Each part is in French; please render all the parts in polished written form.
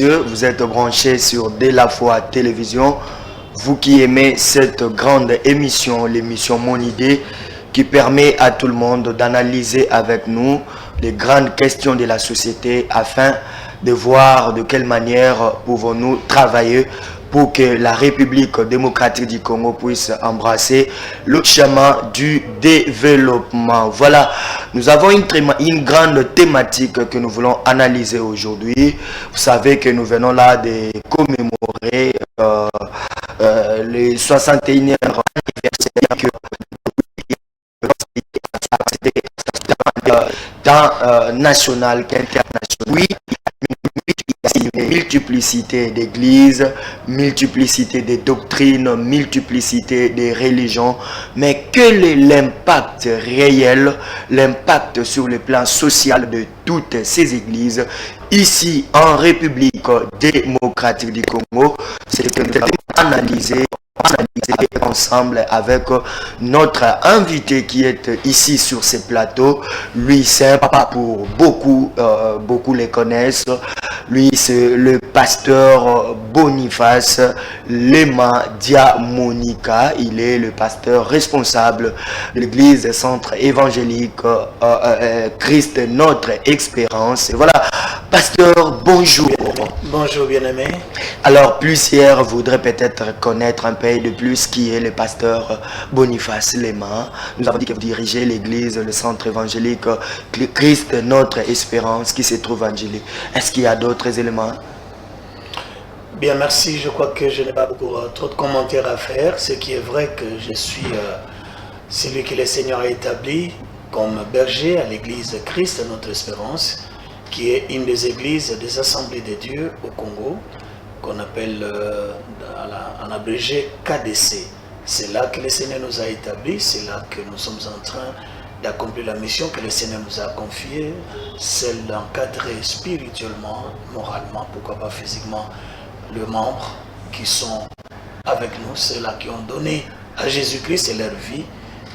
messieurs, vous êtes branchés sur De La Foi Télévision. Vous qui aimez cette grande émission, l'émission Mon Idée, qui permet à tout le monde d'analyser avec nous les grandes questions de la société afin de voir de quelle manière pouvons-nous travailler pour que la République démocratique du Congo puisse embrasser le chemin du développement. Voilà, nous avons une grande thématique que nous voulons analyser aujourd'hui. Vous savez que nous venons là de commémorer les 61e anniversaire que tant national qu'international. Oui, il y a une multiplicité d'églises, multiplicité de doctrines, multiplicité de religions, mais quel est l'impact réel, l'impact sur le plan social de toutes ces églises ici en République démocratique du Congo? C'est ce que nous allons analyser ensemble avec notre invité qui est ici sur ce plateau. Lui, c'est un papa pour beaucoup, beaucoup les connaissent. Lui, c'est le pasteur Boniface Lema Diamonica. Il est le pasteur responsable de l'église Centre évangélique Christ Notre Espérance. Et voilà, pasteur, bonjour. Bonjour, bien-aimé. Alors, plusieurs voudraient peut-être connaître un peu de plus qui est le pasteur Boniface Lema. Nous avons dit que vous dirigez l'église, le centre évangélique Christ Notre Espérance qui se trouve en Djili. Est-ce qu'il y a d'autres éléments? Bien, merci. Je crois que je n'ai pas beaucoup trop de commentaires à faire. Ce qui est vrai que je suis celui que le Seigneur a établi comme berger à l'église Christ Notre Espérance, qui est une des églises des Assemblées de Dieu au Congo, qu'on appelle en abrégé KDC. C'est là que le Seigneur nous a établis, c'est là que nous sommes en train d'accomplir la mission que le Seigneur nous a confiée, celle d'encadrer spirituellement, moralement, pourquoi pas physiquement, les membres qui sont avec nous, ceux-là qui ont donné à Jésus-Christ leur vie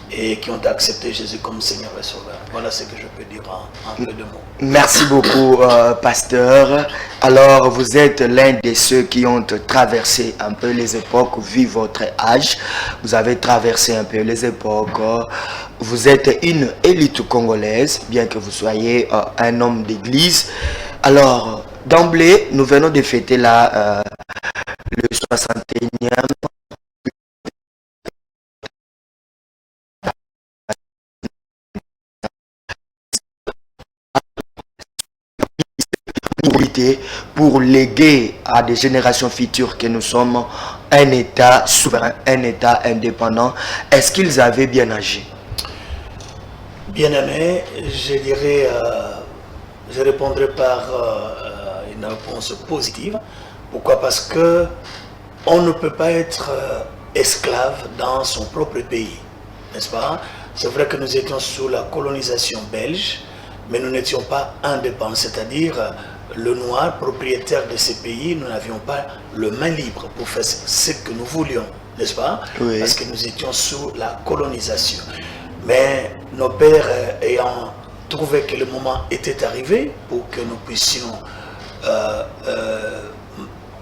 et qui ont accepté Jésus comme Seigneur et Sauveur. Voilà ce que je peux dire en peu de mots. Merci beaucoup, pasteur. Alors, vous êtes l'un de ceux qui ont traversé un peu les époques, vu votre âge. Vous avez traversé un peu les époques. Vous êtes une élite congolaise, bien que vous soyez un homme d'église. Alors, d'emblée, nous venons de fêter là le 61e. Pour léguer à des générations futures que nous sommes un État souverain, un État indépendant. Est-ce qu'ils avaient bien agi? Bien aimé, je dirais, je répondrai par une réponse positive. Pourquoi? Parce que on ne peut pas être esclave dans son propre pays, n'est-ce pas? C'est vrai que nous étions sous la colonisation belge, mais nous n'étions pas indépendants, c'est-à-dire le noir, propriétaire de ces pays, nous n'avions pas le main libre pour faire ce que nous voulions, n'est-ce pas? Oui. Parce que nous étions sous la colonisation. Mais nos pères ayant trouvé que le moment était arrivé pour que nous puissions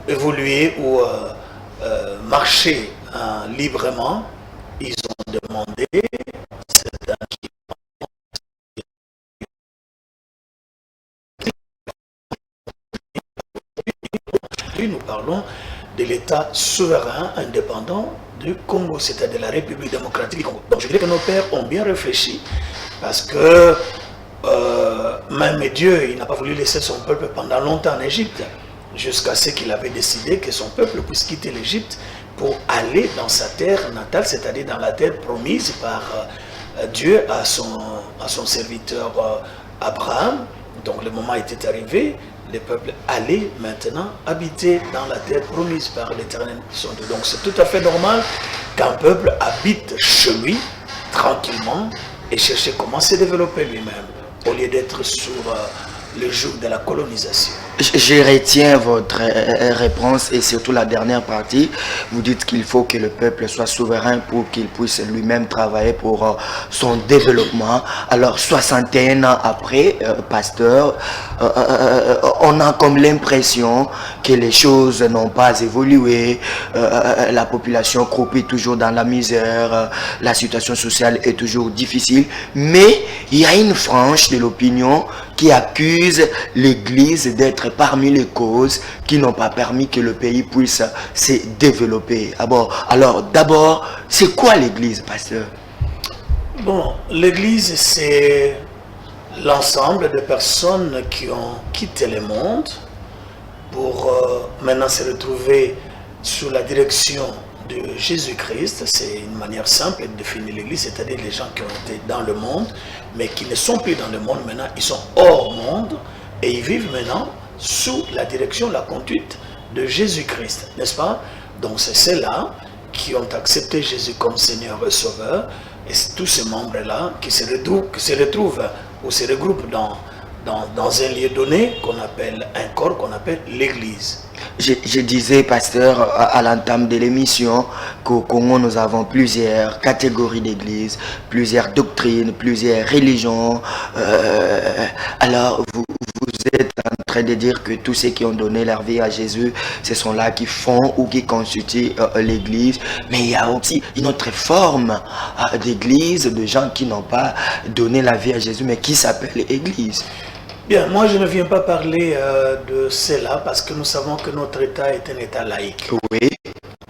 évoluer ou marcher librement, ils ont demandé certains qui nous parlons de l'État souverain indépendant du Congo, c'est-à-dire la République démocratique du Congo. Donc je dirais que nos pères ont bien réfléchi parce que même Dieu, il n'a pas voulu laisser son peuple pendant longtemps en Égypte, jusqu'à ce qu'il avait décidé que son peuple puisse quitter l'Égypte pour aller dans sa terre natale, c'est-à-dire dans la terre promise par Dieu à son serviteur Abraham. Donc le moment était arrivé. Les peuples allaient maintenant habiter dans la terre promise par l'Éternel. Donc c'est tout à fait normal qu'un peuple habite chez lui, tranquillement, et cherche comment se développer lui-même, au lieu d'être sur le joug de la colonisation. Je retiens votre réponse et surtout la dernière partie. Vous dites qu'il faut que le peuple soit souverain pour qu'il puisse lui-même travailler pour son développement. Alors 61 ans après, pasteur, on a comme l'impression que les choses n'ont pas évolué. La population croupit toujours dans la misère. La situation sociale est toujours difficile. Mais il y a une frange de l'opinion qui accuse l'Église d'être parmi les causes qui n'ont pas permis que le pays puisse se développer. Alors d'abord, c'est quoi l'Église, pasteur? Bon, l'Église, c'est l'ensemble de personnes qui ont quitté le monde pour maintenant se retrouver sous la direction de Jésus-Christ. C'est une manière simple de définir l'Église, c'est-à-dire les gens qui ont été dans le monde, mais qui ne sont plus dans le monde maintenant, ils sont hors monde et ils vivent maintenant sous la direction, la conduite de Jésus-Christ, n'est-ce pas? Donc c'est ceux-là qui ont accepté Jésus comme Seigneur et Sauveur, et tous ces membres-là qui se retrouvent ou se regroupent dans un lieu donné qu'on appelle un corps, qu'on appelle l'Église. Je disais, pasteur, à l'entame de l'émission, qu'au Congo, nous avons plusieurs catégories d'églises, plusieurs doctrines, plusieurs religions. Alors, vous êtes en train de dire que tous ceux qui ont donné leur vie à Jésus, ce sont là qui font ou qui constituent l'église. Mais il y a aussi une autre forme d'église, de gens qui n'ont pas donné la vie à Jésus, mais qui s'appelle église. Bien, moi je ne viens pas parler de cela parce que nous savons que notre État est un État laïque. Oui.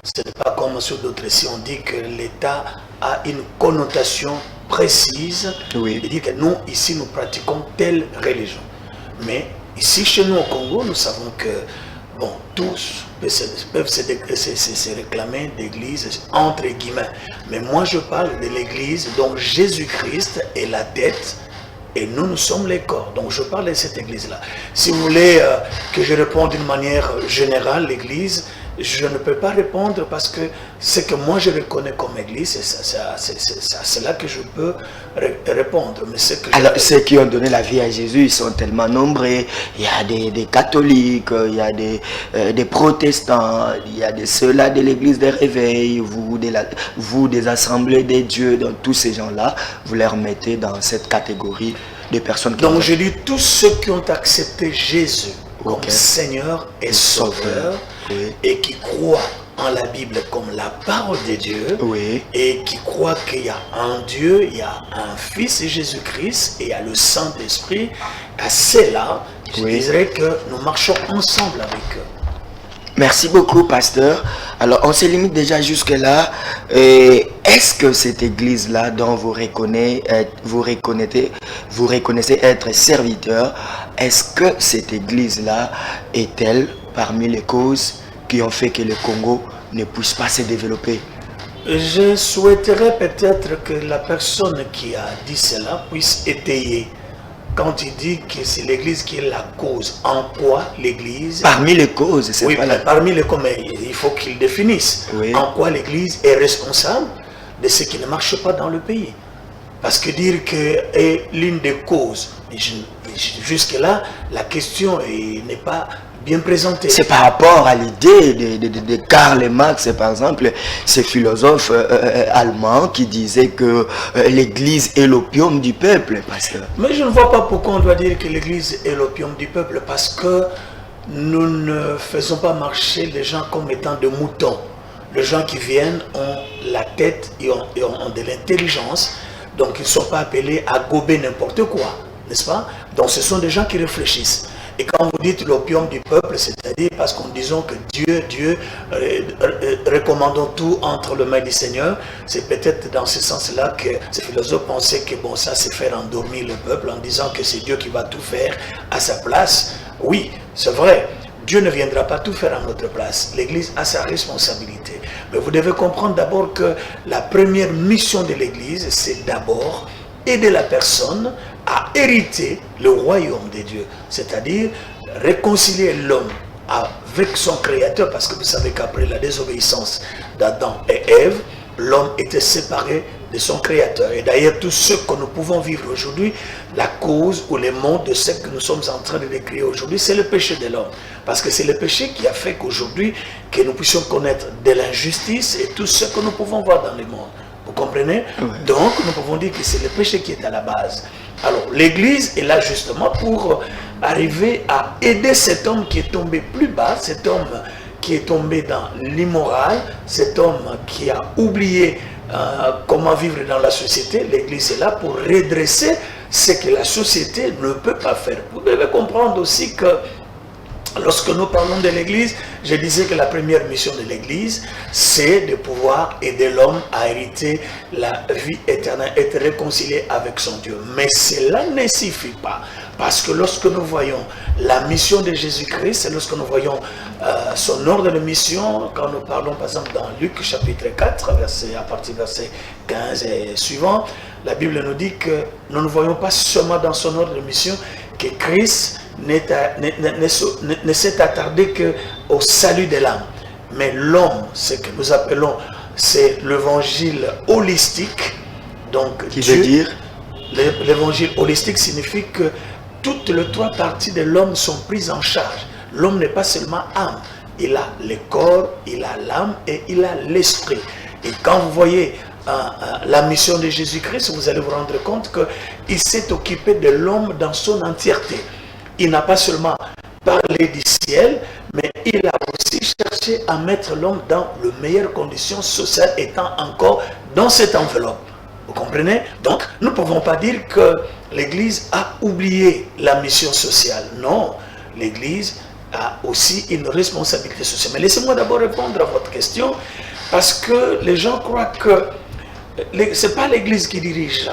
Ce n'est pas comme sur d'autres. Si on dit que l'État a une connotation précise, oui. Il dit que nous, ici, nous pratiquons telle religion. Mais ici, chez nous au Congo, nous savons que, bon, tous peuvent se réclamer d'église, entre guillemets. Mais moi, je parle de l'église dont Jésus-Christ est la tête. Et nous, nous sommes les corps. Donc, je parle de cette église-là. Si vous voulez que je réponde d'une manière générale, l'église, je ne peux pas répondre parce que ce que moi je reconnais comme église, c'est là que je peux répondre. Mais alors, ceux qui ont donné la vie à Jésus, ils sont tellement nombreux. Il y a des catholiques, il y a des protestants, il y a ceux-là de l'église des réveils, vous des assemblées des dieux, donc tous ces gens-là, vous les remettez dans cette catégorie de personnes qui donc je dis tous ceux qui ont accepté Jésus comme Seigneur et Sauveur, oui. Et qui croient en la Bible comme la parole de Dieu, oui. Et qui croient qu'il y a un Dieu, il y a un Fils Jésus-Christ et il y a le Saint-Esprit, à ceux-là, je dirais que nous marchons ensemble avec eux. Merci beaucoup, pasteur. Alors, on se limite déjà jusque-là. Est-ce que cette église-là, dont vous reconnaissez être serviteur, est-ce que cette église-là est-elle parmi les causes qui ont fait que le Congo ne puisse pas se développer? Je souhaiterais peut-être que la personne qui a dit cela puisse étayer. Quand il dit que c'est l'église qui est la cause, en quoi l'église... Parmi les causes, c'est oui, pas la... parmi les causes, il faut qu'il définisse en quoi l'église est responsable de ce qui ne marche pas dans le pays. Parce que dire que est l'une des causes, jusque-là, la question n'est pas bien présentée. C'est par rapport à l'idée de Karl Marx, par exemple, ce philosophe allemand qui disait que l'église est l'opium du peuple. Mais je ne vois pas pourquoi on doit dire que l'église est l'opium du peuple, parce que nous ne faisons pas marcher les gens comme étant des moutons. Les gens qui viennent ont la tête et ont de l'intelligence, donc ils ne sont pas appelés à gober n'importe quoi, n'est-ce pas? Donc ce sont des gens qui réfléchissent. Et quand vous dites l'opium du peuple, c'est-à-dire parce qu'on disons que Dieu, recommandons tout entre les mains du Seigneur, c'est peut-être dans ce sens-là que ces philosophes pensaient que bon, ça c'est faire endormir le peuple en disant que c'est Dieu qui va tout faire à sa place. Oui, c'est vrai. Dieu ne viendra pas tout faire à notre place. L'Église a sa responsabilité. Mais vous devez comprendre d'abord que la première mission de l'Église, c'est d'abord aider la personne à hériter le royaume de Dieu. C'est-à-dire réconcilier l'homme avec son Créateur. Parce que vous savez qu'après la désobéissance d'Adam et Ève, l'homme était séparé de son Créateur. Et d'ailleurs, tout ce que nous pouvons vivre aujourd'hui, la cause ou les mondes de ce que nous sommes en train de décrire aujourd'hui, c'est le péché de l'homme. Parce que c'est le péché qui a fait qu'aujourd'hui, que nous puissions connaître de l'injustice et tout ce que nous pouvons voir dans le monde. Vous comprenez? Oui. Donc, nous pouvons dire que c'est le péché qui est à la base. Alors, l'Église est là justement pour arriver à aider cet homme qui est tombé plus bas, cet homme qui est tombé dans l'immoral, cet homme qui a oublié comment vivre dans la société. L'Église est là pour redresser ce que la société ne peut pas faire. Vous devez comprendre aussi que lorsque nous parlons de l'Église, je disais que la première mission de l'Église, c'est de pouvoir aider l'homme à hériter la vie éternelle, être réconcilié avec son Dieu. Mais cela ne suffit pas. Parce que lorsque nous voyons la mission de Jésus-Christ, lorsque nous voyons son ordre de mission, quand nous parlons par exemple dans Luc chapitre 4, à partir du verset 15 et suivant, la Bible nous dit que nous ne voyons pas seulement dans son ordre de mission que Christ ne s'est attardé qu'au salut de l'âme. Mais l'homme, ce que nous appelons, c'est l'évangile holistique. Donc, qui veut dire? L'évangile holistique signifie que toutes les trois parties de l'homme sont prises en charge. L'homme n'est pas seulement âme. Il a le corps, il a l'âme et il a l'esprit. Et quand vous voyez la mission de Jésus-Christ, vous allez vous rendre compte qu'il s'est occupé de l'homme dans son entièreté. Il n'a pas seulement parlé du ciel, mais il a aussi cherché à mettre l'homme dans les meilleures conditions sociales, étant encore dans cette enveloppe. Vous comprenez? Donc, nous ne pouvons pas dire que l'Église a oublié la mission sociale. Non, l'Église a aussi une responsabilité sociale. Mais laissez-moi d'abord répondre à votre question, parce que les gens croient que ce n'est pas l'Église qui dirige.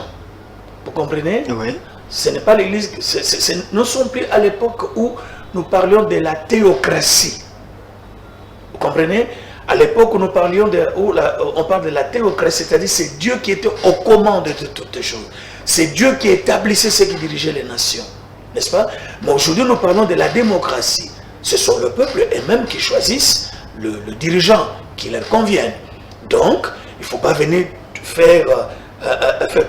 Vous comprenez? Oui. Ce n'est pas l'Église. Nous ne sommes plus à l'époque où nous parlions de la théocratie. Vous comprenez? À l'époque où nous parlions on parle de la théocratie, c'est-à-dire c'est Dieu qui était aux commandes de toutes les choses. C'est Dieu qui établissait ce qui dirigeait les nations. N'est-ce pas? Mais aujourd'hui, nous parlons de la démocratie. Ce sont le peuple eux-mêmes qui choisissent le dirigeant qui leur convienne. Donc, il ne faut pas venir faire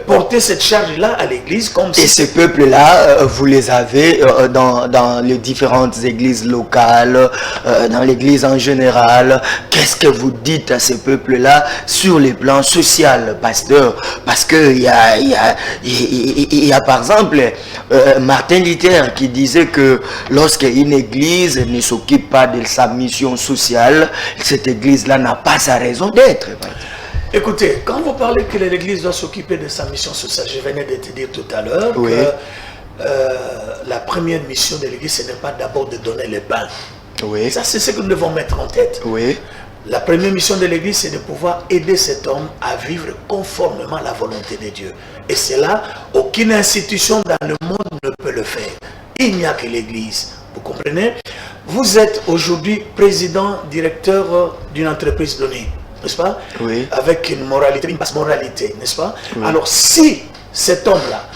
porter cette charge-là à l'Église comme si... Et ces peuples-là, vous les avez dans les différentes églises locales, dans l'Église en général. Qu'est-ce que vous dites à ces peuples-là sur les plans social, pasteur? Parce qu'il y a par exemple Martin Luther qui disait que lorsqu'une église ne s'occupe pas de sa mission sociale, cette église-là n'a pas sa raison d'être. Écoutez, quand vous parlez que l'Église doit s'occuper de sa mission sociale, je venais de te dire tout à l'heure que la première mission de l'Église, ce n'est pas d'abord de donner le pain. Oui. Ça, c'est ce que nous devons mettre en tête. Oui. La première mission de l'Église, c'est de pouvoir aider cet homme à vivre conformément à la volonté de Dieu. Et c'est là, aucune institution dans le monde ne peut le faire. Il n'y a que l'Église. Vous comprenez? Vous êtes aujourd'hui président, directeur d'une entreprise donnée. N'est-ce pas? Oui. Avec une moralité, une basse moralité, n'est-ce pas? Oui. Alors, si cet homme-là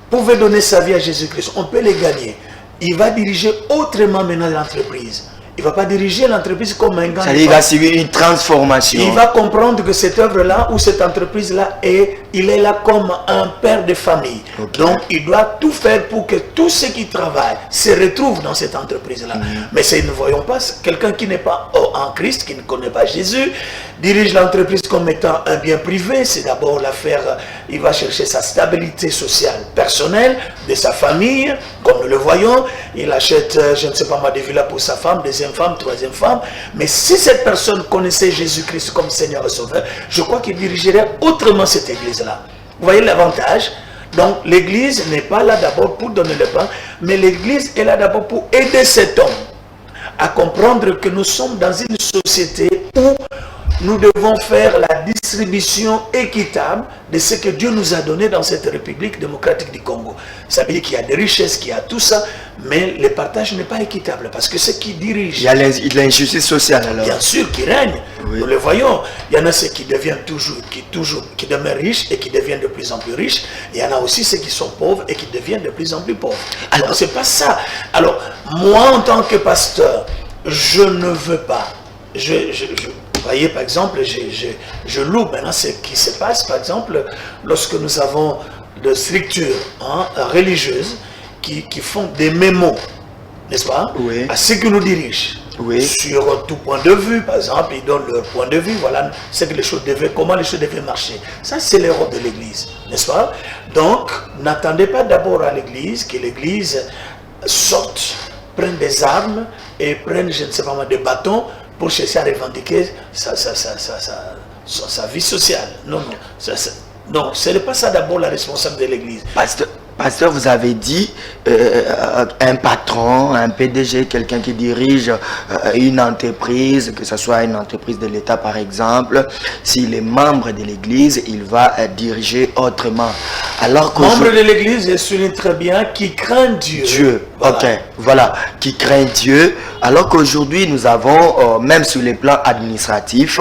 pouvait donner sa vie à Jésus-Christ, on peut les gagner. Il va diriger autrement maintenant l'entreprise. Il ne va pas diriger l'entreprise comme un gars. Il va subir une transformation. Il va comprendre que cette œuvre-là ou cette entreprise-là, il est là comme un père de famille. Okay. Donc, il doit tout faire pour que tous ceux qui travaillent se retrouvent dans cette entreprise-là. Mais nous ne voyons pas quelqu'un qui n'est pas en Christ, qui ne connaît pas Jésus, dirige l'entreprise comme étant un bien privé. C'est d'abord l'affaire, il va chercher sa stabilité sociale personnelle, de sa famille, comme nous le voyons. Il achète, je ne sais pas moi, des villas pour sa femme, deuxième femme, troisième femme. Mais si cette personne connaissait Jésus-Christ comme Seigneur et Sauveur, je crois qu'il dirigerait autrement cette église-là. Vous voyez l'avantage? Donc l'église n'est pas là d'abord pour donner le pain, mais l'église est là d'abord pour aider cet homme à comprendre que nous sommes dans une société où nous devons faire la distribution équitable de ce que Dieu nous a donné dans cette République démocratique du Congo. Ça veut dire qu'il y a des richesses, qu'il y a tout ça, mais le partage n'est pas équitable parce que ceux qui dirigent... Il y a l'injustice sociale alors. Bien sûr, qui règne. Oui. Nous le voyons. Il y en a ceux qui deviennent qui demeurent riches et qui deviennent de plus en plus riches. Il y en a aussi ceux qui sont pauvres et qui deviennent de plus en plus pauvres. Alors, c'est pas ça. Alors, moi, en tant que pasteur, je ne veux pas... voyez, par exemple, je loue maintenant ce qui se passe, par exemple, lorsque nous avons des structures religieuses qui font des mémos, n'est-ce pas, Oui. à ceux qui nous dirigent. Oui. Sur tout point de vue, par exemple, ils donnent leur point de vue, voilà ce que les choses devaient, comment les choses devaient marcher. Ça, c'est le rôle de l'Église, n'est-ce pas? Donc, n'attendez pas d'abord à l'Église, que l'Église sorte, prenne des armes et prenne, je ne sais pas moi, des bâtons pour chercher à revendiquer sa vie sociale. Non, non. Non, ce n'est pas ça d'abord la responsabilité de l'Église. Pasteur, vous avez dit un patron, un PDG, quelqu'un qui dirige une entreprise, que ce soit une entreprise de l'État par exemple, s'il est membre de l'Église, il va diriger autrement. Alors membre de l'Église, je souligne très bien, qui craint Dieu. Dieu, voilà. Ok, voilà, qui craint Dieu. Alors qu'aujourd'hui, nous avons, même sur les plans administratifs,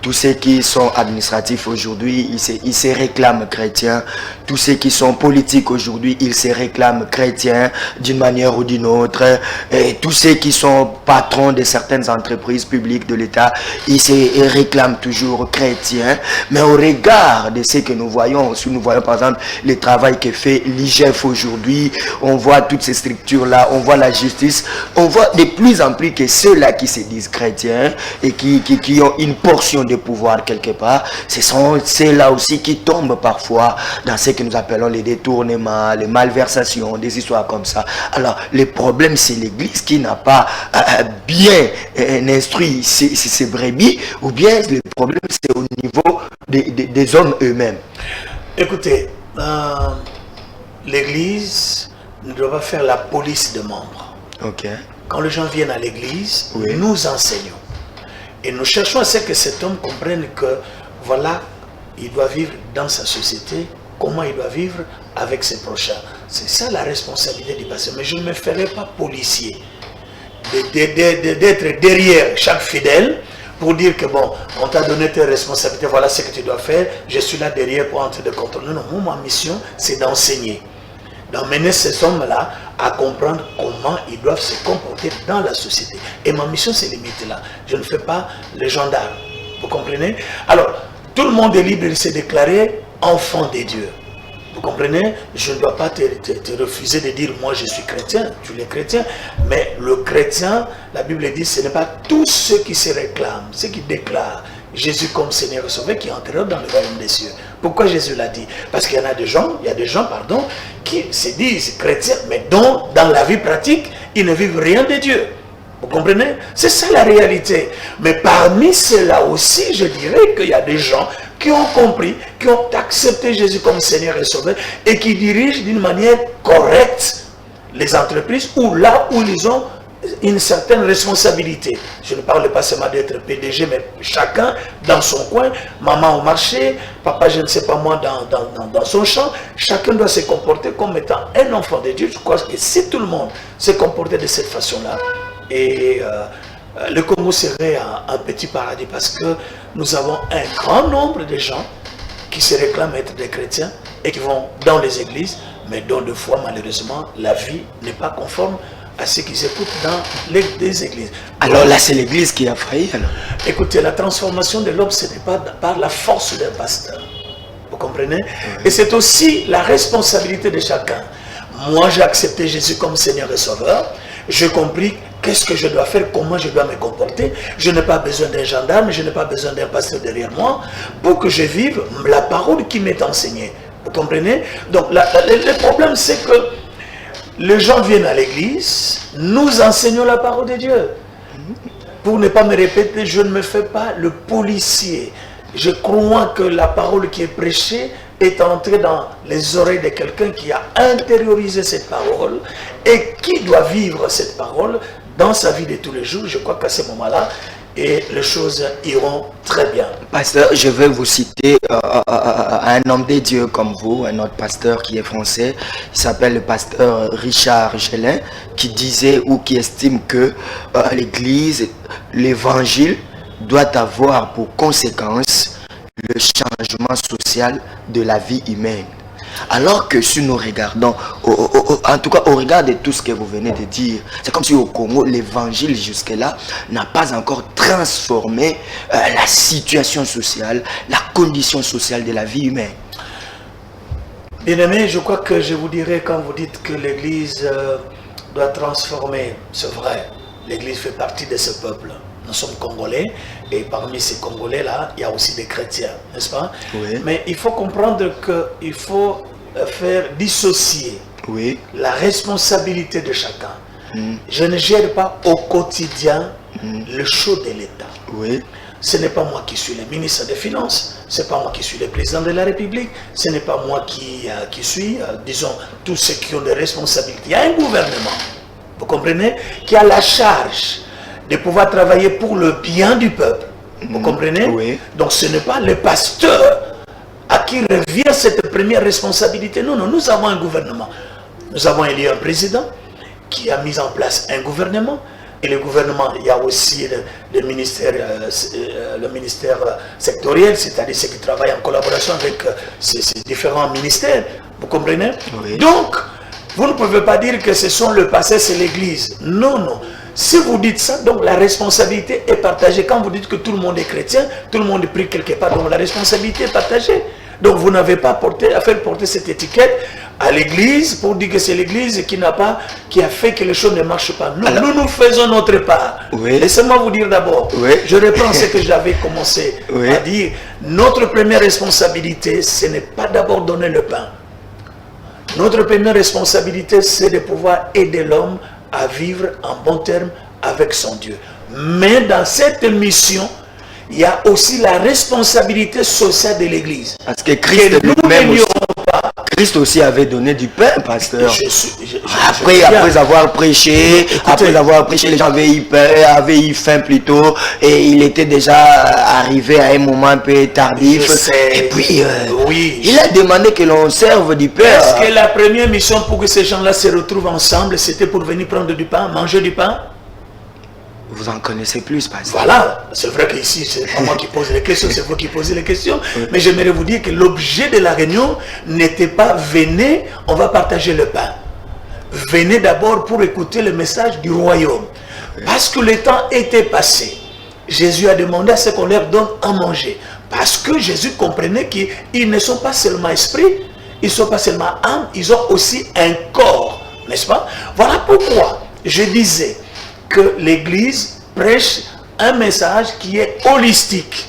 tous ceux qui sont administratifs aujourd'hui, ils se réclament chrétiens. Tous ceux qui sont politiques aujourd'hui, ils se réclament chrétiens d'une manière ou d'une autre. Et tous ceux qui sont patrons de certaines entreprises publiques de l'État, ils se réclament toujours chrétiens. Mais au regard de ce que nous voyons, si nous voyons par exemple le travail que fait l'IGF aujourd'hui, on voit toutes ces structures-là, on voit la justice, on voit de plus en plus que ceux-là qui se disent chrétiens et qui ont une portion de pouvoir quelque part, ce sont ceux-là aussi qui tombent parfois dans ce que nous appelons les détournements, les malversations, des histoires comme ça. Alors, le problème, c'est l'Église qui n'a pas bien instruit ses brebis, ou bien le problème, c'est au niveau des hommes eux-mêmes. Écoutez, l'Église ne doit pas faire la police de membres. Ok. Quand les gens viennent à l'Église, Oui. nous enseignons. Et nous cherchons à ce que cet homme comprenne que, voilà, il doit vivre dans sa société, comment il doit vivre avec ses prochains. C'est ça la responsabilité du pasteur. Mais je ne me ferai pas policier d'être derrière chaque fidèle pour dire que bon, on t'a donné tes responsabilités, voilà ce que tu dois faire, je suis là derrière pour entrer de contrôle. Non, non, ma mission, c'est d'enseigner, d'emmener ces hommes-là à comprendre comment ils doivent se comporter dans la société. Et ma mission, c'est limite là. Je ne fais pas les gendarmes. Vous comprenez? Alors, tout le monde est libre de se déclarer enfant de Dieu. Vous comprenez? Je ne dois pas te refuser de dire, moi je suis chrétien, tu es chrétien. Mais le chrétien, la Bible dit, ce n'est pas tous ceux qui se réclament, ceux qui déclarent Jésus comme Seigneur et Sauveur qui entreront dans le royaume des cieux. Pourquoi Jésus l'a dit? Parce qu'il y en a des gens, qui se disent chrétiens, mais dont dans la vie pratique, ils ne vivent rien de Dieu. Vous comprenez? C'est ça la réalité. Mais parmi ceux-là aussi, je dirais qu'il y a des gens qui ont compris, qui ont accepté Jésus comme Seigneur et Sauveur et qui dirigent d'une manière correcte les entreprises ou là où ils ont une certaine responsabilité. Je ne parle pas seulement d'être PDG, mais chacun dans son coin, maman au marché, papa je ne sais pas moi dans son champ, chacun doit se comporter comme étant un enfant de Dieu. Je crois que si tout le monde se comportait de cette façon-là, et le Congo serait un petit paradis parce que nous avons un grand nombre de gens qui se réclament être des chrétiens et qui vont dans les églises, mais dont de fois malheureusement la vie n'est pas conforme à ce qu'ils écoutent dans les églises. Alors là, c'est l'Église qui a failli. Alors. Écoutez, la transformation de l'homme, ce n'est pas par la force d'un pasteur. Vous comprenez? Et c'est aussi la responsabilité de chacun. Moi, j'ai accepté Jésus comme Seigneur et Sauveur. J'ai compris qu'est-ce que je dois faire, comment je dois me comporter. Je n'ai pas besoin d'un gendarme, je n'ai pas besoin d'un pasteur derrière moi pour que je vive la parole qui m'est enseignée. Vous comprenez? Donc, le problème, c'est que les gens viennent à l'église, nous enseignons la parole de Dieu. Pour ne pas me répéter, je ne me fais pas le policier. Je crois que la parole qui est prêchée est entrée dans les oreilles de quelqu'un qui a intériorisé cette parole et qui doit vivre cette parole dans sa vie de tous les jours. Je crois qu'à ce moment-là, et les choses iront très bien. Pasteur, je vais vous citer un homme de Dieu comme vous, un autre pasteur qui est français, il s'appelle le pasteur Richard Gelin, qui disait ou qui estime que l'Église, l'Évangile doit avoir pour conséquence le changement social de la vie humaine. Alors que si nous regardons, en tout cas au regard de tout ce que vous venez de dire, c'est comme si au Congo, l'évangile jusque-là n'a pas encore transformé la situation sociale, la condition sociale de la vie humaine. Bien-aimés, je crois que je vous dirais, quand vous dites que l'Église doit transformer, c'est vrai, l'Église fait partie de ce peuple. Nous sommes Congolais, et parmi ces Congolais-là, il y a aussi des chrétiens, n'est-ce pas? Oui. Mais il faut comprendre qu'il faut faire dissocier la responsabilité de chacun. Je ne gère pas au quotidien le show de l'État. Oui. Ce n'est pas moi qui suis le ministre des Finances, ce n'est pas moi qui suis le président de la République, ce n'est pas moi qui suis, disons, tous ceux qui ont des responsabilités. Il y a un gouvernement, vous comprenez, qui a la charge de pouvoir travailler pour le bien du peuple. Vous comprenez? Oui. Donc ce n'est pas le pasteur à qui revient cette première responsabilité. Non, non, nous avons un gouvernement. Nous avons élu un président qui a mis en place un gouvernement. Et le gouvernement, il y a aussi le ministère sectoriel, c'est-à-dire ceux qui travaillent en collaboration avec ces différents ministères. Vous comprenez? Oui. Donc, vous ne pouvez pas dire que ce sont le passé, c'est l'Église. Non, non. Si vous dites ça, donc la responsabilité est partagée. Quand vous dites que tout le monde est chrétien, tout le monde est pris quelque part, donc la responsabilité est partagée. Donc vous n'avez pas à faire porter cette étiquette à l'Église pour dire que c'est l'Église qui a fait que les choses ne marchent pas. Non, alors, nous faisons notre part. Oui. Laissez-moi vous dire d'abord, je reprends ce que j'avais commencé à dire. Notre première responsabilité, ce n'est pas d'abord donner le pain. Notre première responsabilité, c'est de pouvoir aider l'homme à vivre en bon terme avec son Dieu. Mais dans cette mission, il y a aussi la responsabilité sociale de l'Église. Parce que Christ Christ aussi avait donné du pain, pasteur. Après avoir prêché, les gens avaient eu faim plutôt, et il était déjà arrivé à un moment un peu tardif. Et puis, il a demandé que l'on serve du pain. Est-ce que la première mission pour que ces gens-là se retrouvent ensemble, c'était pour venir prendre du pain, manger du pain? Vous en connaissez plus, pasteur. Voilà, c'est vrai qu'ici, c'est pas moi qui pose les questions, c'est vous qui posez les questions. Mais j'aimerais vous dire que l'objet de la réunion n'était pas venez, on va partager le pain. Venez d'abord pour écouter le message du royaume. Parce que le temps était passé. Jésus a demandé à ce qu'on leur donne à manger. Parce que Jésus comprenait qu'ils ne sont pas seulement esprit, ils ne sont pas seulement âme, ils ont aussi un corps. N'est-ce pas? Voilà pourquoi je disais que l'Église prêche un message qui est holistique,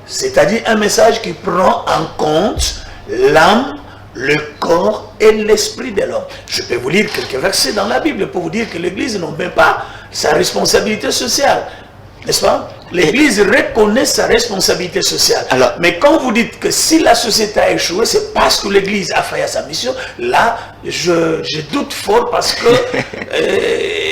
c'est-à-dire un message qui prend en compte l'âme, le corps et l'esprit de l'homme. Je peux vous lire quelques versets dans la Bible pour vous dire que l'Église n'oublie pas sa responsabilité sociale, n'est-ce pas? L'Église reconnaît sa responsabilité sociale. Alors, mais quand vous dites que si la société a échoué, c'est parce que l'Église a failli à sa mission, là, je doute fort parce que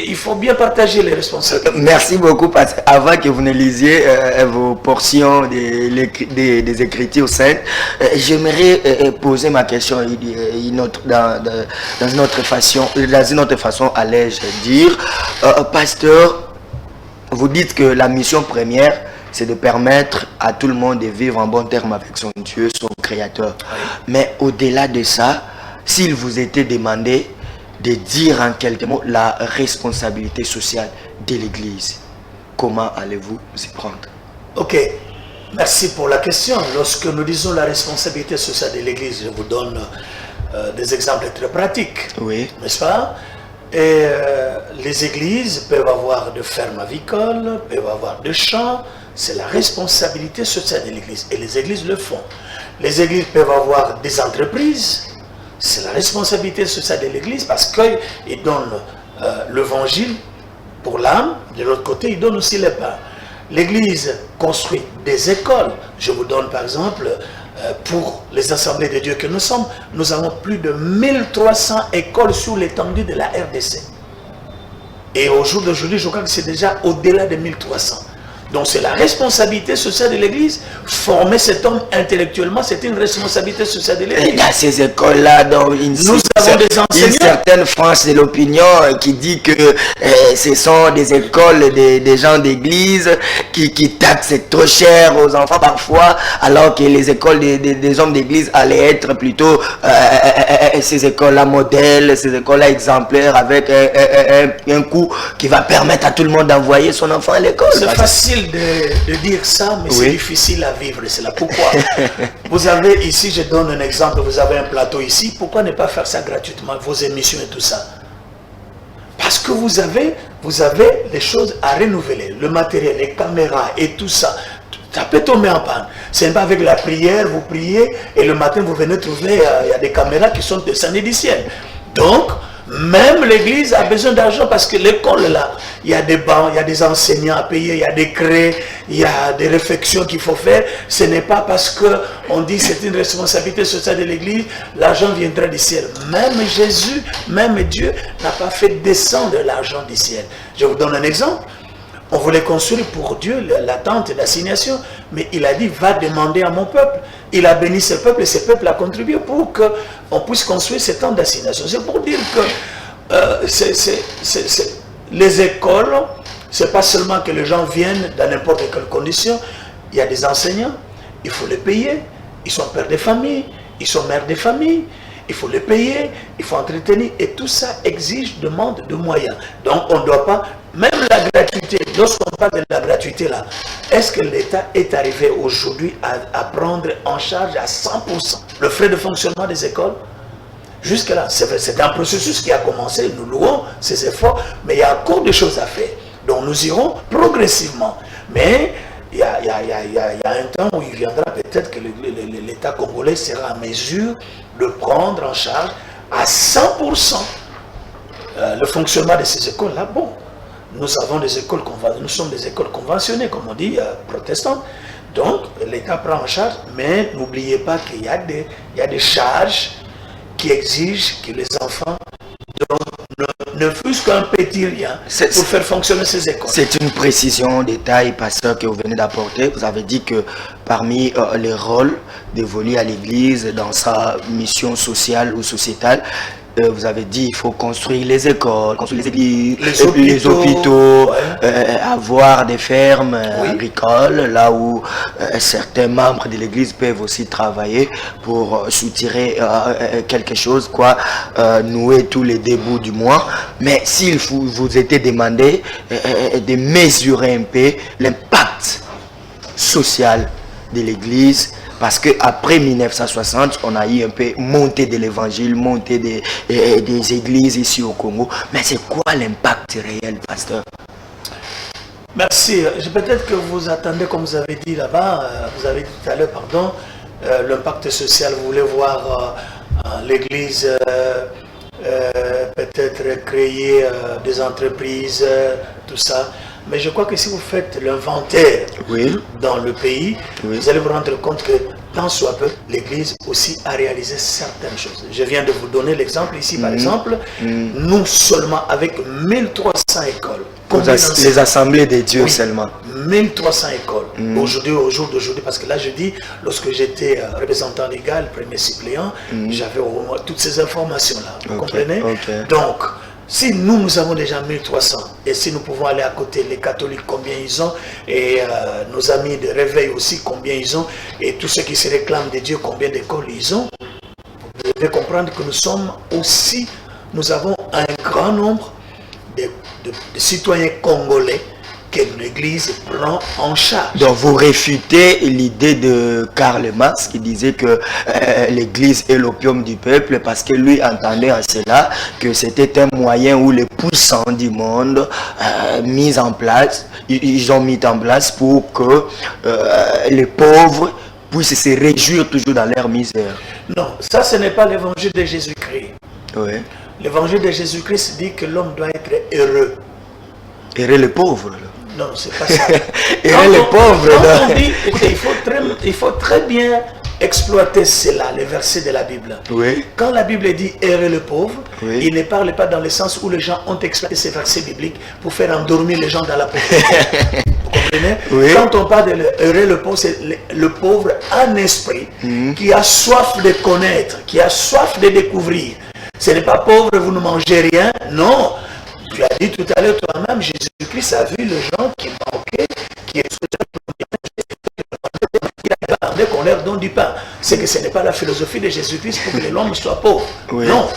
il faut bien partager les responsabilités. Merci beaucoup, parce qu'avant que vous ne lisiez vos portions des Écritures saintes, j'aimerais poser ma question dans une autre façon, allais-je dire. Pasteur, vous dites que la mission première, c'est de permettre à tout le monde de vivre en bon terme avec son Dieu, son Créateur. Mais au-delà de ça, s'il vous était demandé de dire en quelques mots la responsabilité sociale de l'Église, comment allez-vous y prendre? Ok, merci pour la question. Lorsque nous disons la responsabilité sociale de l'Église, je vous donne des exemples très pratiques, n'est-ce pas? Et les églises peuvent avoir de fermes avicoles, peuvent avoir de champs. C'est la responsabilité sociale de l'église. Et les églises le font. Les églises peuvent avoir des entreprises. C'est la responsabilité sociale de l'église parce qu'ils donnent l'évangile pour l'âme. De l'autre côté, ils donnent aussi le pain. L'église construit des écoles. Je vous donne par exemple, pour les assemblées de Dieu que nous sommes, nous avons plus de 1300 écoles sur l'étendue de la RDC. Et au jour d'aujourd'hui, je crois que c'est déjà au-delà de 1300. Donc c'est la responsabilité sociale de l'Église. Former cet homme intellectuellement, c'est une responsabilité sociale de l'Église. Il y a ces écoles-là dont nous avons des enseignants. Une certaine France de l'opinion qui dit que ce sont des écoles des gens d'église qui taxent trop cher aux enfants parfois, alors que les écoles des hommes d'église allaient être plutôt ces écoles-là modèles, ces écoles-là exemplaires avec un coût qui va permettre à tout le monde d'envoyer son enfant à l'école. C'est facile de dire ça, mais c'est difficile à vivre. C'est là pourquoi. Vous avez ici, je donne un exemple, vous avez un plateau ici, pourquoi ne pas faire ça gratuitement, vos émissions et tout ça? Parce que vous avez les choses à renouveler, le matériel, les caméras et tout ça. Ça peut tomber en panne. Ce n'est pas avec la prière, vous priez et le matin vous venez trouver, il y a des caméras qui sont de scène éditienne. Donc, même l'église a besoin d'argent parce que l'école là, il y a des bancs, il y a des enseignants à payer, il y a des craies, il y a des réflexions qu'il faut faire. Ce n'est pas parce qu'on dit que c'est une responsabilité sociale de l'église, l'argent viendra du ciel. Même Jésus, même Dieu n'a pas fait descendre l'argent du ciel. Je vous donne un exemple. On voulait construire pour Dieu la tente d'assignation, mais il a dit, va demander à mon peuple. Il a béni ce peuple et ce peuple a contribué pour qu'on puisse construire cette tente d'assignation. C'est pour dire que les écoles, c'est pas seulement que les gens viennent dans n'importe quelle condition. Il y a des enseignants, il faut les payer. Ils sont pères de famille, ils sont mères de famille. Il faut les payer, il faut entretenir. Et tout ça demande de moyens. Donc on ne doit pas, même la gratuité, lorsqu'on parle de la gratuité là, est-ce que l'État est arrivé aujourd'hui à prendre en charge à 100% le frais de fonctionnement des écoles? Jusque-là, c'est un processus qui a commencé, nous louons ces efforts, mais il y a encore des choses à faire. Donc nous irons progressivement. Mais il y a un temps où il viendra peut-être que l'État congolais sera en mesure de prendre en charge à 100% le fonctionnement de ces écoles-là. Bon, nous avons des écoles nous sommes des écoles conventionnées, comme on dit, protestantes. Donc, l'État prend en charge, mais n'oubliez pas qu'il y a des charges qui exigent que les enfants ne fût-ce qu'un petit rien pour faire fonctionner ces écoles. C'est une précision, détail, pasteur, que vous venez d'apporter. Vous avez dit que parmi les rôles dévolus à l'Église dans sa mission sociale ou sociétale, vous avez dit il faut construire les écoles, construire les églises, les hôpitaux, avoir des fermes agricoles, là où certains membres de l'église peuvent aussi travailler pour soutirer quelque chose, nouer tous les débuts du mois. Mais s'il vous était demandé de mesurer un peu l'impact social de l'église, parce qu'après 1960, on a eu un peu montée de l'évangile, montée des églises ici au Congo. Mais c'est quoi l'impact réel, pasteur? Merci. Peut-être que vous attendez, comme vous avez dit là-bas, vous avez dit tout à l'heure, pardon, l'impact social. Vous voulez voir l'église peut-être créer des entreprises, tout ça. Mais je crois que si vous faites l'inventaire dans le pays, vous allez vous rendre compte que tant soit peu, l'Église aussi a réalisé certaines choses. Je viens de vous donner l'exemple ici, par exemple, nous seulement avec 1300 écoles. Les assemblées des dieux seulement. 1300 écoles. Aujourd'hui, au jour d'aujourd'hui, parce que là je dis, lorsque j'étais représentant légal, premier suppléant, j'avais toutes ces informations-là. Vous comprenez? Donc, si nous avons déjà 1300, et si nous pouvons aller à côté, les catholiques, combien ils ont, et nos amis de réveil aussi, combien ils ont, et tous ceux qui se réclament de Dieu, combien d'écoles ils ont, vous devez comprendre que nous avons un grand nombre de citoyens congolais que l'Église prend en charge. Donc vous réfutez l'idée de Karl Marx qui disait que l'Église est l'opium du peuple, parce que lui entendait en cela que c'était un moyen où les puissants du monde ils ont mis en place pour que les pauvres puissent se réjouir toujours dans leur misère. Non, ça ce n'est pas l'évangile de Jésus-Christ. L'évangile de Jésus-Christ dit que l'homme doit être heureux. Heureux les pauvres. Non, c'est pas ça. Heureux les pauvres. Quand on dit, il faut très bien exploiter cela, les versets de la Bible. Quand la Bible dit heureux les pauvres, il ne parle pas dans le sens où les gens ont exploité ces versets bibliques pour faire endormir les gens dans la pauvreté. Vous comprenez? Oui. Quand on parle de heureux le pauvre, c'est le pauvre en esprit qui a soif de connaître, qui a soif de découvrir. Ce n'est pas pauvre, vous ne mangez rien. Non. Tu as dit tout à l'heure toi-même, Jésus-Christ a vu les gens qui manquaient, qui il qu'on leur donne du pain. C'est que ce n'est pas la philosophie de Jésus-Christ pour que l'homme soit pauvre. Oui. Non.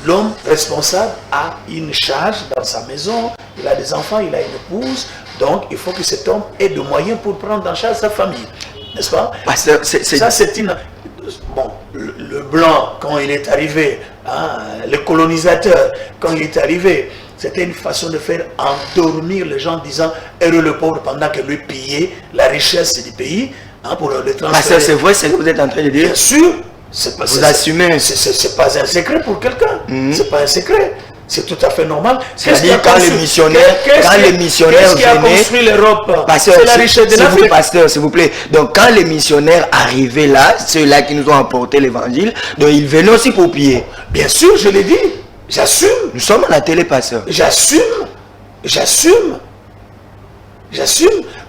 L'homme responsable a une charge dans sa maison, il a des enfants, il a une épouse, donc il faut que cet homme ait des moyens pour prendre en charge sa famille. N'est-ce pas? Pasteur, Ça, c'est une... Bon, le blanc, quand il est arrivé, hein, le colonisateur, quand il est arrivé, c'était une façon de faire endormir les gens en disant « heureux le pauvre » pendant que lui pillait la richesse du pays, hein, pour le transférer. Pasteur, c'est vrai ce que vous êtes en train de dire? Bien sûr. Vous assumez. C'est pas un secret pour quelqu'un. C'est pas un secret. C'est tout à fait normal. C'est-à-dire quand les missionnaires qu'est-ce qui a venaient, construit l'Europe? c'est la richesse de l'Afrique. Pasteur, s'il vous plaît. Donc quand les missionnaires arrivaient là, ceux-là qui nous ont apporté l'évangile, donc ils venaient aussi pour piller. Bien sûr, je l'ai dit. J'assume. Nous sommes à la télé, pasteur. J'assume.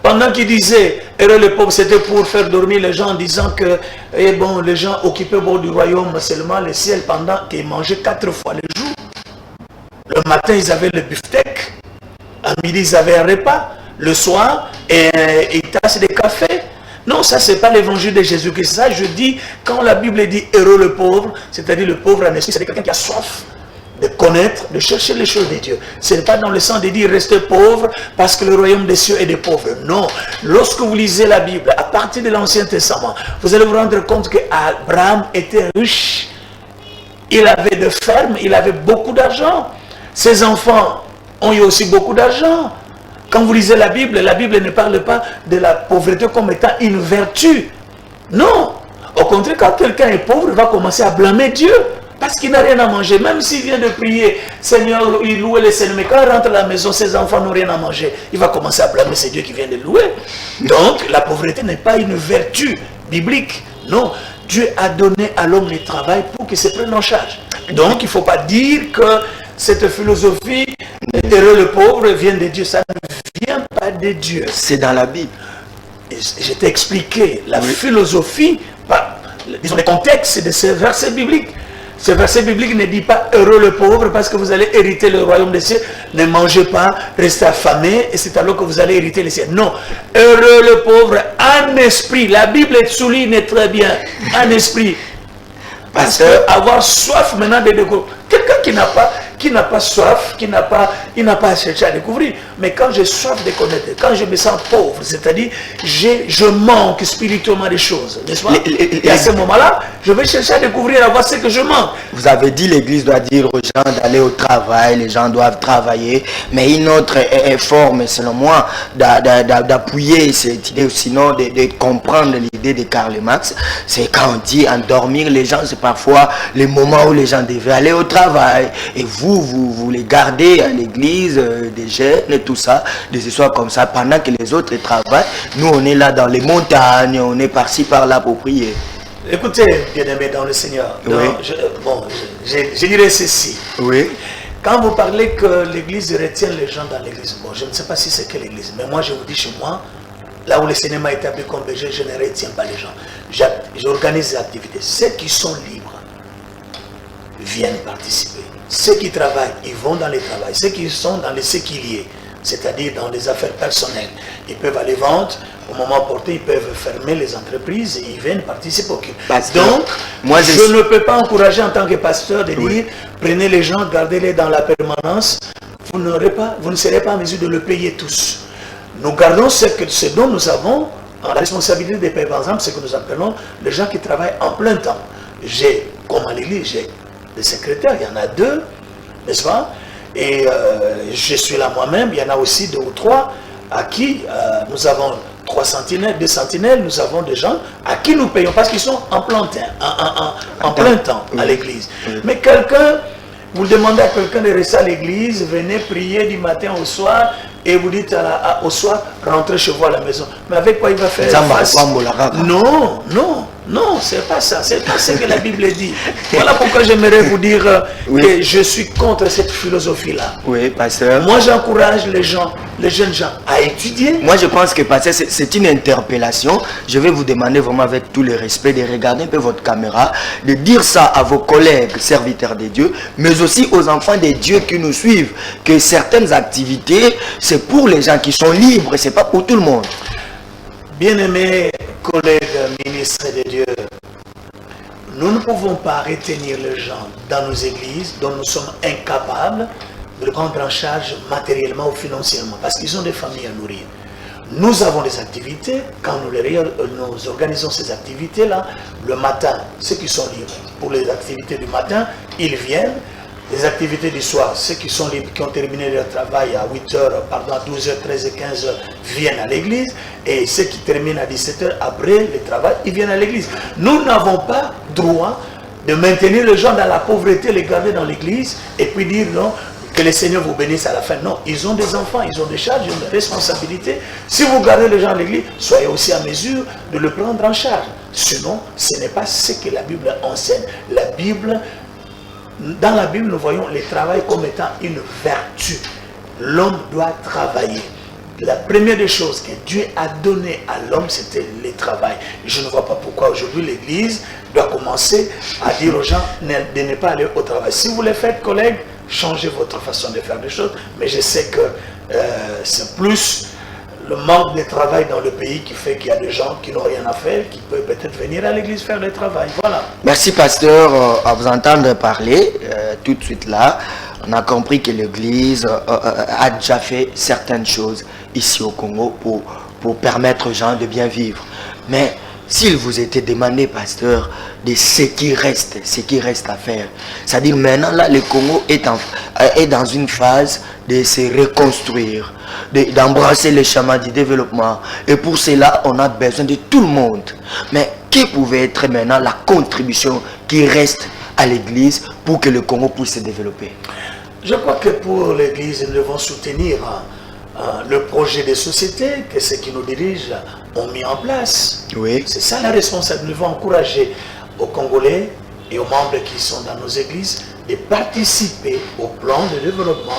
Pendant qu'il disait, heureux le pauvre, c'était pour faire dormir les gens en disant que, bon, les gens occupaient au bord du royaume seulement le ciel pendant qu'ils mangeaient 4 fois le jour. Le matin, ils avaient le beefsteak. À midi, ils avaient un repas. Le soir, une tasse de café. Non, ça, c'est pas l'évangile de Jésus-Christ. Ça, je dis, quand la Bible dit heureux le pauvre, c'est-à-dire le pauvre en esprit, c'est quelqu'un qui a soif de connaître, de chercher les choses de Dieu. Ce n'est pas dans le sens de dire restez pauvre parce que le royaume des cieux est des pauvres. Non. Lorsque vous lisez la Bible, à partir de l'Ancien Testament, vous allez vous rendre compte qu'Abraham était riche. Il avait de fermes, il avait beaucoup d'argent. Ses enfants ont eu aussi beaucoup d'argent. Quand vous lisez la Bible ne parle pas de la pauvreté comme étant une vertu. Non. Au contraire, quand quelqu'un est pauvre, il va commencer à blâmer Dieu. Parce qu'il n'a rien à manger. Même s'il vient de prier, Seigneur, il loue le Seigneur. Mais quand il rentre à la maison, ses enfants n'ont rien à manger. Il va commencer à blâmer, c'est Dieu qui vient de louer. Donc, la pauvreté n'est pas une vertu biblique. Non. Dieu a donné à l'homme le travail pour qu'il se prenne en charge. Donc, il ne faut pas dire que cette philosophie, heureux le pauvre, vient de Dieu. Ça ne vient pas de Dieu. C'est dans la Bible. Je t'ai expliqué la philosophie, disons le contexte de ces versets bibliques. Ce verset biblique ne dit pas heureux le pauvre parce que vous allez hériter le royaume des cieux. Ne mangez pas, restez affamés et c'est alors que vous allez hériter les cieux. Non, heureux le pauvre en esprit. La Bible souligne très bien en esprit. Parce que avoir soif maintenant de découvrir. Quelqu'un qui n'a pas soif, il n'a pas à chercher à découvrir. Mais quand j'ai soif de connaître, quand je me sens pauvre, c'est-à-dire je manque spirituellement des choses, n'est-ce pas? Et à ce moment-là, je vais chercher à découvrir, à voir ce que je manque. Vous avez dit l'église doit dire aux gens d'aller au travail, les gens doivent travailler, mais une autre forme, selon moi, d'appuyer cette idée, sinon de comprendre l'idée de Karl Marx, c'est quand on dit endormir les gens, c'est parfois les moments où les gens devaient aller au travail, et vous les gardez à l'église, des jeunes et tout ça, des histoires comme ça, pendant que les autres travaillent. Nous, on est là dans les montagnes, on est par-ci, par-là pour prier. Écoutez, bien-aimés dans le Seigneur, oui. je dirais ceci. Oui. Quand vous parlez que l'église retient les gens dans l'église, bon, je ne sais pas si c'est quelle église, mais moi je vous dis chez moi, là où le Seigneur m'a établi comme berger, je ne retiens pas les gens. J'organise des activités. Ceux qui sont libres viennent participer. Ceux qui travaillent, ils vont dans les travails. Ceux qui sont dans les séquiliers, c'est-à-dire dans les affaires personnelles, ils peuvent aller vendre. Au moment opportun, ils peuvent fermer les entreprises et ils viennent participer au culte. Donc, moi, je ne peux pas encourager en tant que pasteur de dire, prenez les gens, gardez-les dans la permanence. Vous ne serez pas en mesure de le payer tous. Nous gardons ce dont nous avons en responsabilité des pères. Par exemple, ce que nous appelons les gens qui travaillent en plein temps. Comme à l'église, j'ai des secrétaires, il y en a 2, n'est-ce pas? Et je suis là moi-même, il y en a aussi 2 ou 3 à qui nous avons 3 sentinelles, 2 sentinelles, nous avons des gens à qui nous payons parce qu'ils sont en plein temps à l'église. Mais vous demandez à quelqu'un de rester à l'église, venez prier du matin au soir et vous dites au soir, rentrez chez vous à la maison. Mais avec quoi il va faire face? Non, Non, c'est pas ça. C'est pas ce que la Bible dit. Voilà pourquoi j'aimerais vous dire que je suis contre cette philosophie-là. Oui, pasteur. Moi, j'encourage les jeunes gens à étudier. Moi, je pense que, pasteur, c'est une interpellation. Je vais vous demander vraiment avec tout le respect de regarder un peu votre caméra, de dire ça à vos collègues serviteurs de Dieu, mais aussi aux enfants de Dieu qui nous suivent, que certaines activités, c'est pour les gens qui sont libres, c'est pas pour tout le monde. Bien-aimés collègues ministres de Dieu, nous ne pouvons pas retenir les gens dans nos églises dont nous sommes incapables de les prendre en charge matériellement ou financièrement parce qu'ils ont des familles à nourrir. Nous avons des activités, quand nous organisons ces activités-là, le matin, ceux qui sont libres pour les activités du matin, ils viennent. Les activités du soir, ceux qui sont libres, qui ont terminé leur travail à 8h, pardon, à 12h, 13h, 15h, viennent à l'église. Et ceux qui terminent à 17h, après le travail, ils viennent à l'église. Nous n'avons pas droit de maintenir les gens dans la pauvreté, les garder dans l'église, et puis dire non, que le Seigneur vous bénisse à la fin. Non, ils ont des enfants, ils ont des charges, ils ont des responsabilités. Si vous gardez les gens à l'église, soyez aussi à mesure de le prendre en charge. Sinon, ce n'est pas ce que la Bible enseigne. Dans la Bible, nous voyons le travail comme étant une vertu. L'homme doit travailler. La première des choses que Dieu a donné à l'homme, c'était le travail. Je ne vois pas pourquoi aujourd'hui l'Église doit commencer à dire aux gens de ne pas aller au travail. Si vous le faites, collègues, changez votre façon de faire les choses. Mais je sais que c'est plus le manque de travail dans le pays qui fait qu'il y a des gens qui n'ont rien à faire, qui peuvent peut-être venir à l'église faire le travail. Voilà. Merci, pasteur. À vous entendre parler, tout de suite là, on a compris que l'église a déjà fait certaines choses ici au Congo pour permettre aux gens de bien vivre. Mais s'il vous était demandé, pasteur, de ce qui reste à faire, c'est-à-dire maintenant là, le Congo est dans une phase de se reconstruire, d'embrasser le chemin du développement. Et pour cela, on a besoin de tout le monde. Mais quelle pouvait être maintenant la contribution qui reste à l'église pour que le Congo puisse se développer? Je crois que pour l'église, nous devons soutenir le projet des sociétés que ceux qui nous dirigent ont mis en place. Oui. C'est ça la responsabilité. Nous devons encourager aux Congolais et aux membres qui sont dans nos églises de participer au plan de développement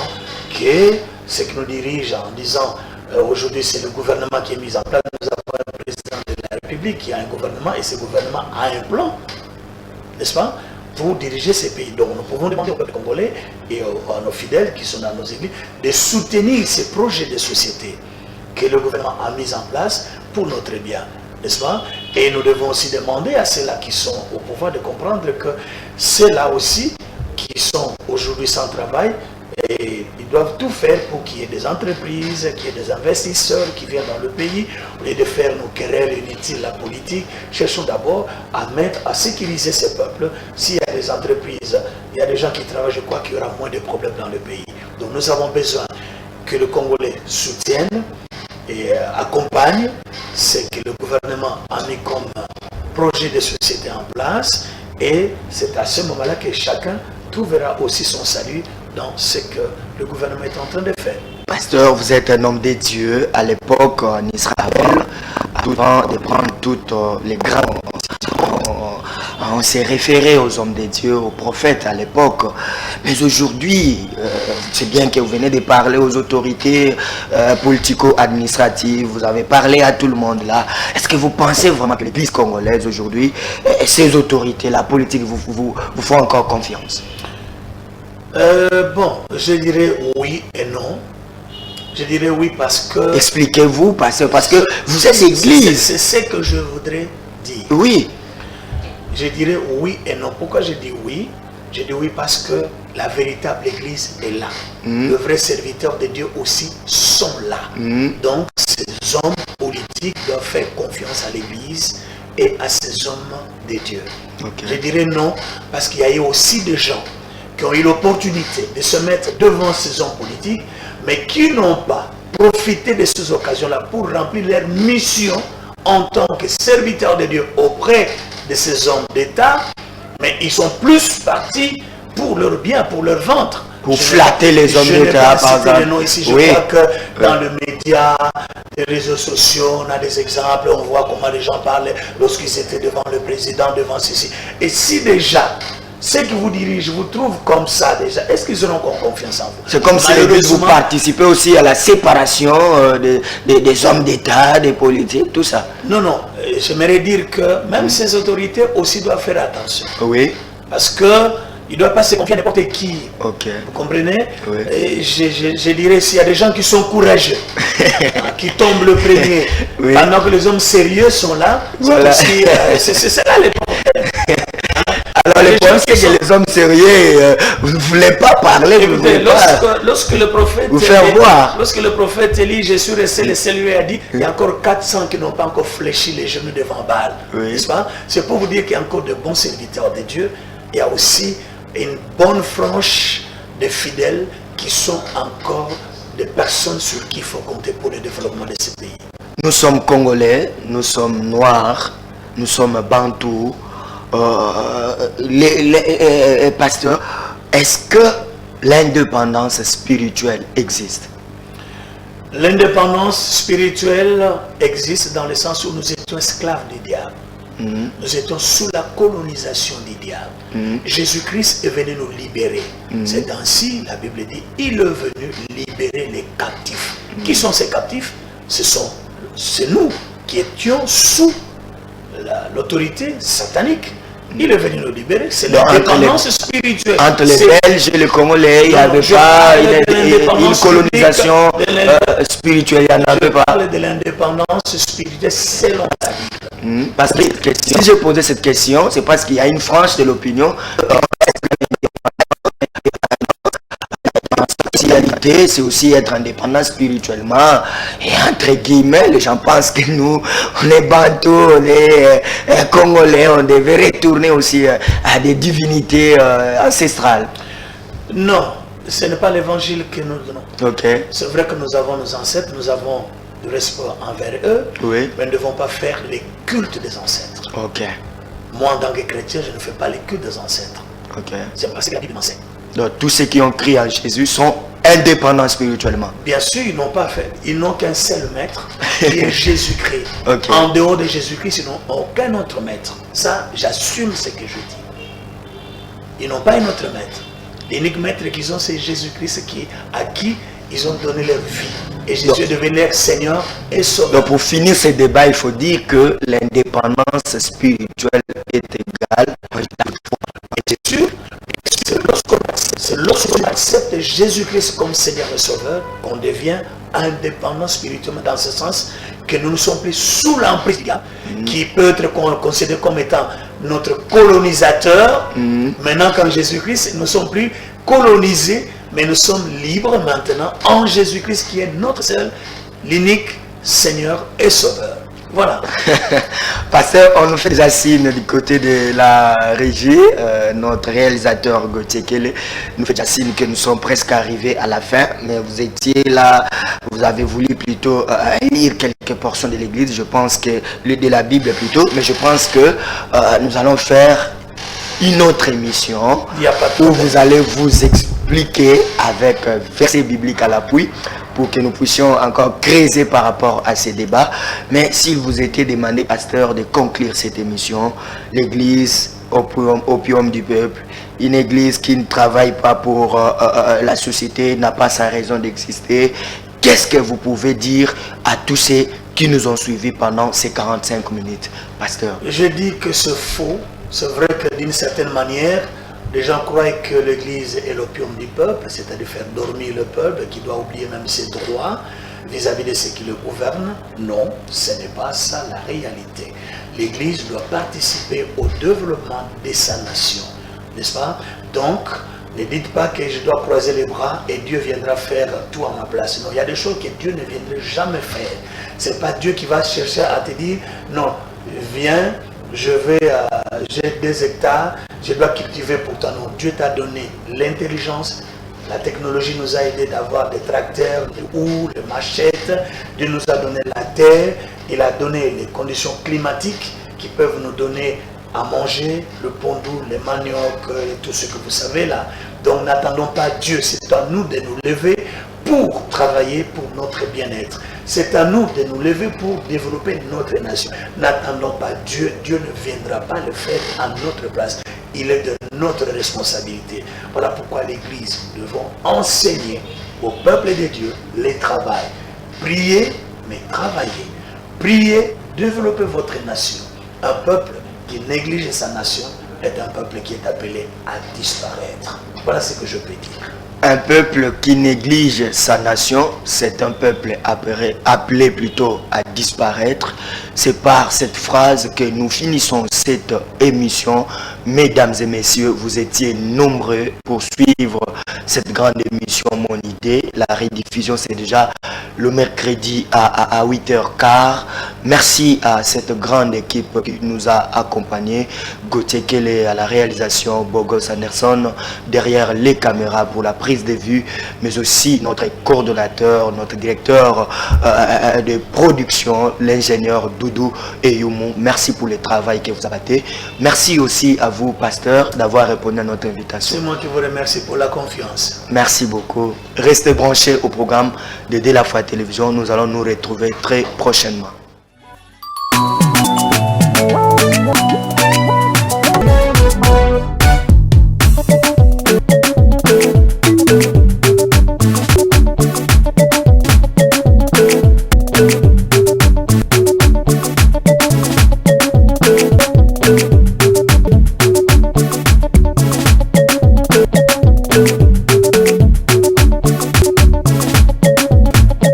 que ceux qui nous dirigent en disant aujourd'hui c'est le gouvernement qui est mis en place. Nous avons un président de la République qui a un gouvernement et ce gouvernement a un plan, n'est-ce pas, pour diriger ces pays. Donc nous pouvons demander au peuple congolais et à nos fidèles qui sont dans nos églises de soutenir ces projets de société que le gouvernement a mis en place pour notre bien, n'est-ce pas? Et nous devons aussi demander à ceux-là qui sont au pouvoir de comprendre que ceux-là aussi qui sont aujourd'hui sans travail, et ils doivent tout faire pour qu'il y ait des entreprises, qu'il y ait des investisseurs qui viennent dans le pays. Au lieu de faire nos querelles inutiles, la politique, cherchons d'abord à sécuriser ces peuples. S'il y a des entreprises, il y a des gens qui travaillent, je crois qu'il y aura moins de problèmes dans le pays. Donc nous avons besoin que le Congolais soutienne et accompagne ce que le gouvernement a mis comme projet de société en place. Et c'est à ce moment-là que chacun trouvera aussi son salut dans ce que le gouvernement est en train de faire. Pasteur, vous êtes un homme de Dieu. À l'époque, en Israël, avant de prendre toutes les grands, on s'est référé aux hommes de Dieu, aux prophètes à l'époque. Mais aujourd'hui, c'est bien que vous venez de parler aux autorités politico-administratives, vous avez parlé à tout le monde là. Est-ce que vous pensez vraiment que l'église congolaise aujourd'hui, ces autorités, la politique, vous font encore confiance? Bon, je dirais oui et non. Je dirais oui parce que... Expliquez-vous, parce que vous êtes l'église. C'est ce que je voudrais dire. Oui. Je dirais oui et non. Pourquoi je dis oui? Je dis oui parce que la véritable église est là. Le vrai serviteur de Dieu aussi sont là. Donc, ces hommes politiques doivent faire confiance à l'église et à ces hommes de Dieu. Okay. Je dirais non parce qu'il y a eu aussi des gens qui ont eu l'opportunité de se mettre devant ces hommes politiques, mais qui n'ont pas profité de ces occasions-là pour remplir leur mission en tant que serviteurs de Dieu auprès de ces hommes d'État, mais ils sont plus partis pour leur bien, pour leur ventre. Pour flatter les hommes d'État, par exemple. Je crois que dans le média, des réseaux sociaux, on a des exemples, on voit comment les gens parlaient lorsqu'ils étaient devant le président, devant ceci. Et si déjà, ceux qui vous dirigent vous trouvent comme ça déjà, est-ce qu'ils auront confiance en vous? C'est comme si vous participez aussi à la séparation des hommes d'État, des politiques, tout ça. Non, non, j'aimerais dire que même ces autorités aussi doivent faire attention. Oui. Parce que il ne doit pas se confier à n'importe qui. Okay. Vous comprenez? Oui. Et je dirais, s'il y a des gens qui sont courageux, qui tombent le premier, oui, pendant que les hommes sérieux sont là, voilà. C'est là les problèmes. Alors les problèmes, c'est que les hommes sérieux, vous ne voulez pas parler, vous voulez lorsque le prophète vous faire voir. Lorsque le prophète Élie, Jésus resté le seul, lui a dit, il y a encore 400 qui n'ont pas encore fléchi les genoux devant Baal. Oui. N'est-ce pas? C'est pour vous dire qu'il y a encore de bons serviteurs de Dieu. Il y a aussi une bonne frange de fidèles qui sont encore des personnes sur qui il faut compter pour le développement de ce pays. Nous sommes Congolais, nous sommes Noirs, nous sommes Bantous. Les pasteurs, est-ce que l'indépendance spirituelle existe? L'indépendance spirituelle existe dans le sens où nous étions esclaves du diable. Nous étions sous la colonisation du diable. Jésus-Christ est venu nous libérer. C'est ainsi, la Bible dit, il est venu libérer les captifs. Qui sont ces captifs? C'est nous qui étions sous l'autorité satanique. Il est venu nous libérer. C'est l'indépendance spirituelle. Entre les Belges et les Congolais, il n'y avait pas une colonisation spirituelle. Il n'y en avait pas. Je parle de l'indépendance spirituelle selon la Bible. Parce que si je posais cette question, c'est parce qu'il y a une frange de l'opinion. C'est aussi être indépendant spirituellement. Et entre guillemets, les gens pensent que nous, on est Bantous, on est Congolais, on devait retourner aussi à des divinités ancestrales. Non, ce n'est pas l'évangile que nous donnons. Okay. C'est vrai que nous avons nos ancêtres, nous avons du respect envers eux, oui, mais nous ne devons pas faire les cultes des ancêtres. Okay. Moi, en tant que chrétien, je ne fais pas les cultes des ancêtres. Okay. C'est parce que la Bible m'enseigne. Donc, tous ceux qui ont crié en Jésus sont indépendants spirituellement. Bien sûr, ils n'ont pas fait. Ils n'ont qu'un seul maître, qui est Jésus-Christ. Okay. En dehors de Jésus-Christ, ils n'ont aucun autre maître. Ça, j'assume ce que je dis. Ils n'ont pas un autre maître. L'unique maître qu'ils ont, c'est Jésus-Christ à qui ils ont donné leur vie. Et Jésus est devenu leur Seigneur et Sauveur. Donc pour finir ce débat, il faut dire que l'indépendance spirituelle est égale à la foi. Et sûr, c'est lorsqu'on accepte Jésus-Christ comme Seigneur et Sauveur qu'on devient indépendant spirituellement, dans ce sens que nous ne sommes plus sous l'emprise du diable, qui peut être considéré comme étant notre colonisateur. Maintenant, qu'en Jésus-Christ, nous ne sommes plus colonisés, mais nous sommes libres maintenant en Jésus-Christ qui est notre seul, l'unique Seigneur et Sauveur. Voilà. Pasteur, on nous fait déjà signe du côté de la régie. Notre réalisateur Gauthier Kele nous fait déjà signe que nous sommes presque arrivés à la fin. Mais vous étiez là, vous avez voulu plutôt lire quelques portions de l'église. Je pense que, de la Bible plutôt. Mais je pense que nous allons faire une autre émission où vous allez vous expliquer avec versets bibliques à l'appui, pour que nous puissions encore creuser par rapport à ces débats. Mais s'il vous était demandé, pasteur, de conclure cette émission, l'église opium du peuple, une église qui ne travaille pas pour la société, n'a pas sa raison d'exister, qu'est-ce que vous pouvez dire à tous ceux qui nous ont suivis pendant ces 45 minutes, pasteur? Je dis que c'est faux. C'est vrai que d'une certaine manière, les gens croient que l'église est l'opium du peuple, c'est-à-dire faire dormir le peuple qui doit oublier même ses droits vis-à-vis de ceux qui le gouvernent. Non, ce n'est pas ça la réalité. L'église doit participer au développement de sa nation, n'est-ce pas? Donc, ne dites pas que je dois croiser les bras et Dieu viendra faire tout à ma place. Non, il y a des choses que Dieu ne viendrait jamais faire. Ce n'est pas Dieu qui va chercher à te dire, non, viens, j'ai 2 hectares, je dois cultiver pour toi. Non, Dieu t'a donné l'intelligence, la technologie nous a aidé d'avoir des tracteurs, des houes, des machettes. Dieu nous a donné la terre, il a donné les conditions climatiques qui peuvent nous donner à manger, le pondou, les maniocs et tout ce que vous savez là. Donc n'attendons pas Dieu, c'est à nous de nous lever pour travailler pour notre bien-être. C'est à nous de nous lever pour développer notre nation. N'attendons pas Dieu. Dieu ne viendra pas le faire à notre place. Il est de notre responsabilité. Voilà pourquoi l'Église devons enseigner au peuple de Dieu les travail. Priez, mais travaillez. Priez, développez votre nation. Un peuple qui néglige sa nation est un peuple qui est appelé à disparaître. Voilà ce que je peux dire. Un peuple qui néglige sa nation, c'est un peuple appelé plutôt à disparaître. C'est par cette phrase que nous finissons cette émission. Mesdames et messieurs, vous étiez nombreux pour suivre cette grande émission Mon Idée. La rediffusion, c'est déjà le mercredi à 8h15. Merci à cette grande équipe qui nous a accompagnés. Gauthier Kele à la réalisation, Bogos Anderson derrière les caméras pour la prise de vue, mais aussi notre coordonnateur, notre directeur de production, l'ingénieur Doudou et Youmou. Merci pour le travail que vous avez fait. Merci aussi à vous, pasteur, d'avoir répondu à notre invitation. C'est moi qui vous remercie pour la confiance. Merci beaucoup. Restez branchés au programme de Dès la Foi Télévision. Nous allons nous retrouver très prochainement.